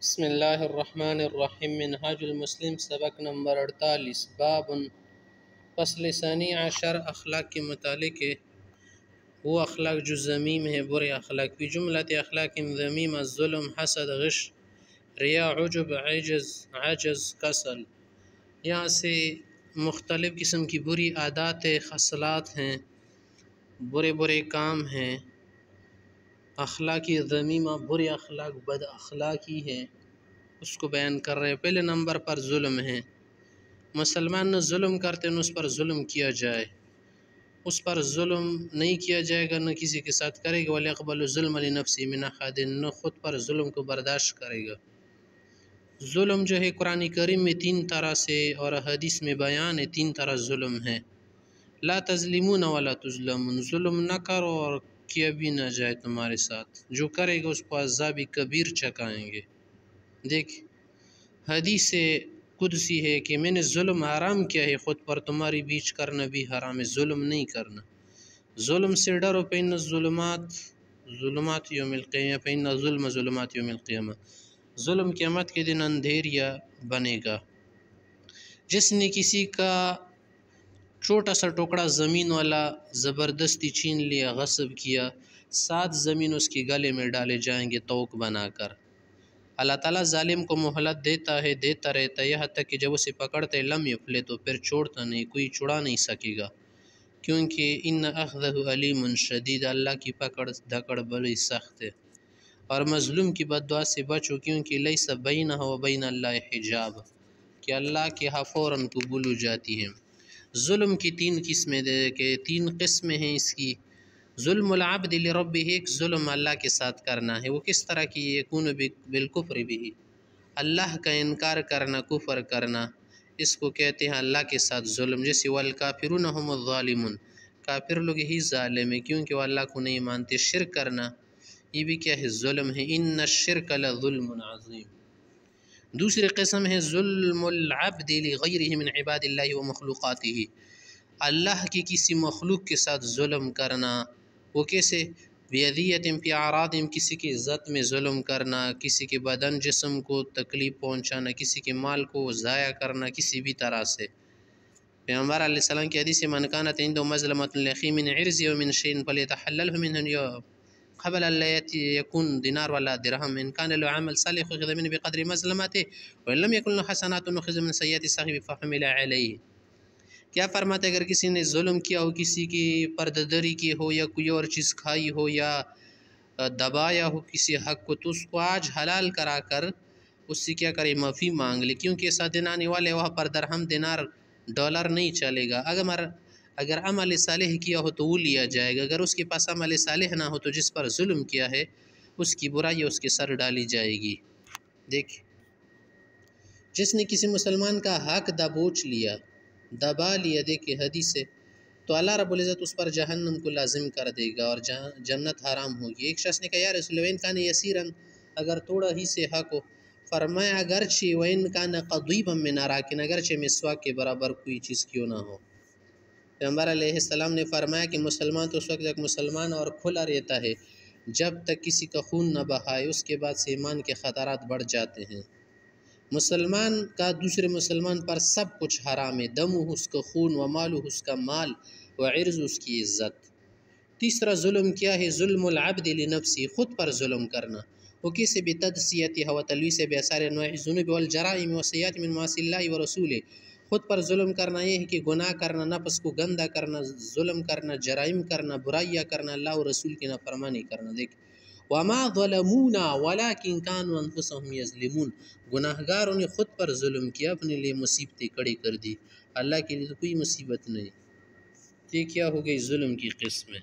بسم اللہ الرحمن الرحیم منہاج المسلم سبق نمبر 48 باب فصل ثانی عشر اخلاق کے متعلق ہے۔ وہ اخلاق جو ذمیم ہے، برے اخلاق بھی جملت اخلاق ذمیم الظلم حسد غش ریا عجب عجز کسل، یہاں سے مختلف قسم کی بری عادات خصلات ہیں، برے کام ہیں، اخلاقی ذمیمہ برے اخلاق بد اخلاقی ہے، اس کو بیان کر رہے ہیں۔ پہلے نمبر پر ظلم ہے، مسلمان نہ ظلم کرتے نہ اس پر ظلم کیا جائے، اس پر ظلم نہیں کیا جائے گا، نہ کسی کے ساتھ کرے گا۔ وَلْيَقْبَلُ الظُّلْمَ لِنَفْسِهِ مِنْ أَحَدٍ، نہ خود پر ظلم کو برداشت کرے گا۔ ظلم جو ہے قرآن کریم میں 3 طرح سے اور حدیث میں بیان ہے، 3 طرح ظلم ہے۔ لا تظلمون ولا تظلمون، ظلم نہ کرو اور کیا بھی نہ جائے تمہارے ساتھ، جو کرے گا اس کو عذاب کبیر چکائیں گے۔ دیکھ حدیث قدسی ہے کہ میں نے ظلم حرام کیا ہے خود پر، تمہاری بیچ کرنا بھی حرام ہے، ظلم نہیں کرنا۔ ظلم سے ڈرو، فإن ظلمات یوم القیامہ، فإن الظلم ظلمات یوم القیامہ، ظلم قیامت کے دن اندھیریا بنے گا۔ جس نے کسی کا چھوٹا سا ٹکڑا زمین والا زبردستی چھین لیا، غصب کیا، 7 زمین اس کے گلے میں ڈالے جائیں گے توق بنا کر۔ اللہ تعالیٰ ظالم کو مہلت دیتا رہتا ہے، یہاں تک کہ جب اسے پکڑتے لم یفلت تو پھر چھوڑتا نہیں، کوئی چھڑا نہیں سکے گا، کیونکہ ان اخذہ علیم شدید، اللہ کی پکڑ دھکڑ بڑی سخت ہے۔ اور مظلوم کی بد دعا سے بچو، کیونکہ لیس بینہ و بین اللہ حجاب، کہ اللہ کے ہاں فوراً قبول ہو جاتی ہے۔ ظلم کی 3 قسمیں کہ 3 قسمیں ہیں اس کی۔ ظلم العبد لربہ، ایک ظلم اللہ کے ساتھ کرنا ہے، وہ کس طرح کی؟ یکون بالکفر بھی، اللہ کا انکار کرنا، کفر کرنا، اس کو کہتے ہیں اللہ کے ساتھ ظلم۔ جیسے والکافرون هم الظالمون، کافر لوگ ہی ظالم ہیں کیونکہ وہ اللہ کو نہیں مانتے۔ شرک کرنا یہ بھی کیا ہے؟ ظلم ہے۔ ان الشرک لظلم عظیم۔ دوسری قسم ہے ظلم العبد لغیرہ من عباد اللہ و مخلوقاتہ، اللہ کی کسی مخلوق کے ساتھ ظلم کرنا۔ وہ کیسے؟ بیدیت فی اعراضہم، کسی کی عزت میں ظلم کرنا، کسی کے بدن جسم کو تکلیف پہنچانا، کسی کے مال کو ضائع کرنا کسی بھی طرح سے۔ پیغمبر علیہ السلام کی حدیث من کانت عنده مظلمة لأخیہ من عرضه ومن شیء فلیتحللہ منہ قبل ان لا یکون دینار ولا درہم، ان کان له عمل صالح اخذ منہ بقدر مظلمته وان لم یکن له حسنات اخذ من سیئات صاحب فحمل علیہ۔ کیا فرماتے؟ اگر کسی نے ظلم کیا ہو، کسی کی پردہ دری کی ہو یا کوئی اور چیز کھائی ہو یا دبایا ہو کسی حق کو، تو اس کو آج حلال کرا کر اس سے کیا کرے؟ معافی مانگ لے، کیونکہ ایسا دن آنے والے وہاں پر درہم دینار ڈالر نہیں چلے گا۔ اگر عمل صالح کیا ہو تو وہ لیا جائے گا، اگر اس کے پاس عمل صالح نہ ہو تو جس پر ظلم کیا ہے اس کی برائی اس کے سر ڈالی جائے گی۔ دیکھ جس نے کسی مسلمان کا حق دبا لیا، دیکھیں حدیث ہے، تو اللہ رب العزت اس پر جہنم کو لازم کر دے گا اور جنت حرام ہوگی۔ ایک شخص نے کہا یا رسول اللہ وَإِن كَانَ يَسِيرًا، اگر تھوڑا ہی سے حق ہو، فرمایا اگرچہ وَإِن كَانَ قَضِيبًا مِنْ عَرَاقٍ، اگرچہ مسواک کے برابر کوئی چیز کیوں نہ ہو۔ پیغمبر علیہ السلام نے فرمایا کہ مسلمان تو اس وقت تک مسلمان اور کھلا رہتا ہے جب تک کسی کا خون نہ بہائے، اس کے بعد سے ایمان کے خطرات بڑھ جاتے ہیں۔ مسلمان کا دوسرے مسلمان پر سب کچھ حرام ہے، دم اس کا خون، و مال اس کا مال، و عرض اس کی عزت۔ تیسرا ظلم کیا ہے؟ ظلم العبد لنفسی، خود پر ظلم کرنا۔ وہ کیسے؟ بتدسیتہ و تلویث بآثار انواع الذنوب والجرائم والسیئات من معاصی اللہ ورسولہ، خود پر ظلم کرنا یہ ہے کہ گناہ کرنا، نفس کو گندہ کرنا، ظلم کرنا، جرائم کرنا، برائیاں کرنا، اللہ اور رسول کی نافرمانی کرنا۔ دیکھ وما ظلمونا ولکن كانوا انفسهم یظلمون، گناہ گاروں نے خود پر ظلم کیا، اپنے لیے مصیبتیں کھڑی کر دی، اللہ کے لیے تو کوئی مصیبت نہیں۔ یہ کیا ہو گئی؟ ظلم کی قسم ہے۔